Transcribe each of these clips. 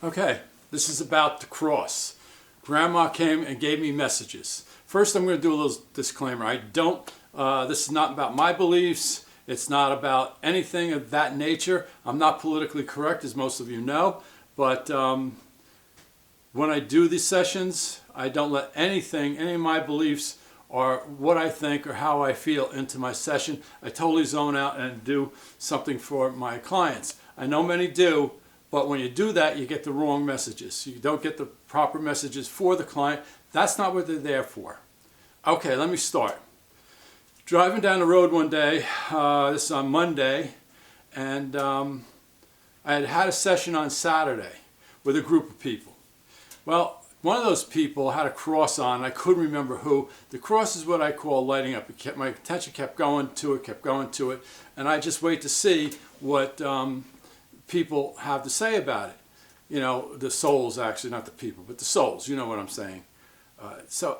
Okay, this is about the cross. Grandma came and gave me messages. First, I'm going to do a little disclaimer. This is not about my beliefs. It's not about anything of that nature. I'm not politically correct, as most of you know. But when I do these sessions, I don't let any of my beliefs or what I think or how I feel into my session. I totally zone out and do something for my clients. I know many do. But when you do that, you get the wrong messages. You don't get the proper messages for the client. That's not what they're there for. Okay, let me start. Driving down the road one day, this is on Monday, and I had a session on Saturday with a group of people. Well, one of those people had a cross on. I couldn't remember who. The cross is what I call lighting up. My attention kept going to it, and I just wait to see what people have to say about it. You know, the souls, actually, not the people, but the souls, you know what I'm saying. So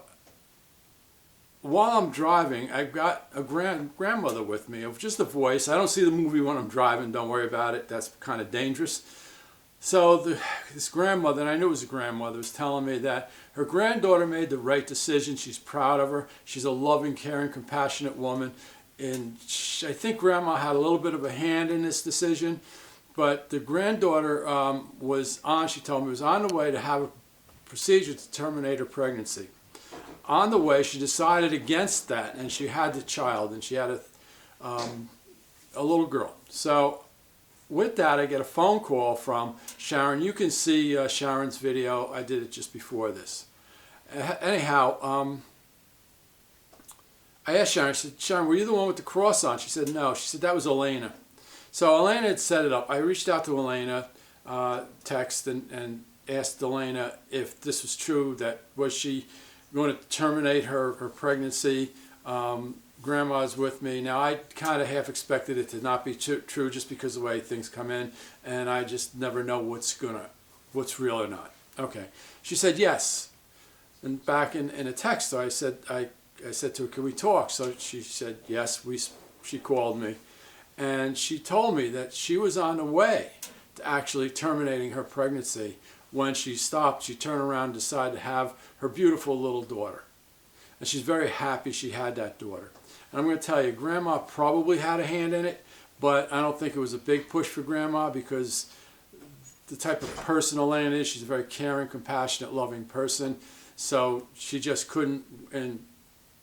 while I'm driving, I've got a grandmother with me, of just a voice. I don't see the movie when I'm driving, don't worry about it, that's kind of dangerous. So this grandmother, and I knew it was a grandmother, was telling me that her granddaughter made the right decision. She's proud of her. She's a loving, caring, compassionate woman. And I think Grandma had a little bit of a hand in this decision. But the granddaughter she told me, was on the way to have a procedure to terminate her pregnancy. On the way, she decided against that, and she had the child, and she had a little girl. So with that, I get a phone call from Sharon. You can see Sharon's video. I did it just before this. Anyhow, I asked Sharon, I said, Sharon, were you the one with the cross on? She said, no. She said, that was Elaina. So Elaina had set it up. I reached out to Elaina, text, and asked Elaina if this was true, was she going to terminate her pregnancy. Grandma's with me. Now, I kind of half expected it to not be true just because of the way things come in, and I just never know what's real or not. Okay. She said yes. And back in a text, I said to her, can we talk? So she said yes. She called me. And she told me that she was on the way to actually terminating her pregnancy. When she stopped, she turned around and decided to have her beautiful little daughter. And she's very happy she had that daughter. And I'm going to tell you, Grandma probably had a hand in it, but I don't think it was a big push for Grandma because the type of person Elaine is, she's a very caring, compassionate, loving person. So she just couldn't, in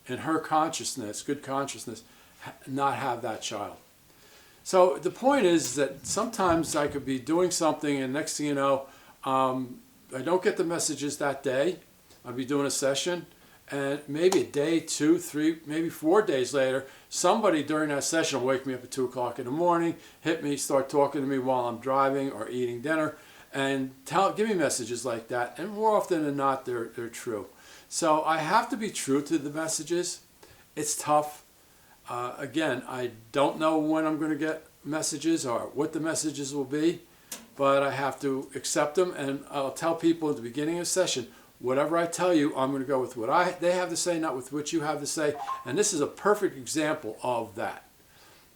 her consciousness, good consciousness, not have that child. So the point is that sometimes I could be doing something and next thing you know, I don't get the messages that day. I'll be doing a session and maybe a day, 2, 3, maybe 4 days later, somebody during that session will wake me up at 2 o'clock in the morning, hit me, start talking to me while I'm driving or eating dinner and give me messages like that. And more often than not, they're true. So I have to be true to the messages. It's tough. Again, I don't know when I'm going to get messages or what the messages will be, but I have to accept them, and I'll tell people at the beginning of the session, whatever I tell you, I'm going to go with what they have to say, not with what you have to say, and this is a perfect example of that.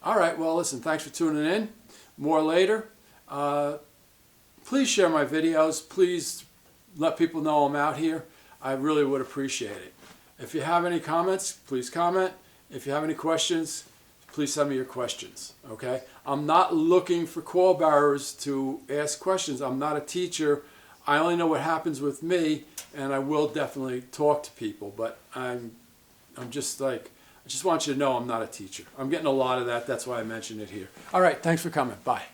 All right, well, listen, thanks for tuning in. More later. Please share my videos. Please let people know I'm out here. I really would appreciate it. If you have any comments, please comment. If you have any questions, please send me your questions, okay? I'm not looking for call bearers to ask questions. I'm not a teacher. I only know what happens with me, and I will definitely talk to people, but I'm just like, I just want you to know I'm not a teacher. I'm getting a lot of that. That's why I mentioned it here. All right, thanks for coming. Bye.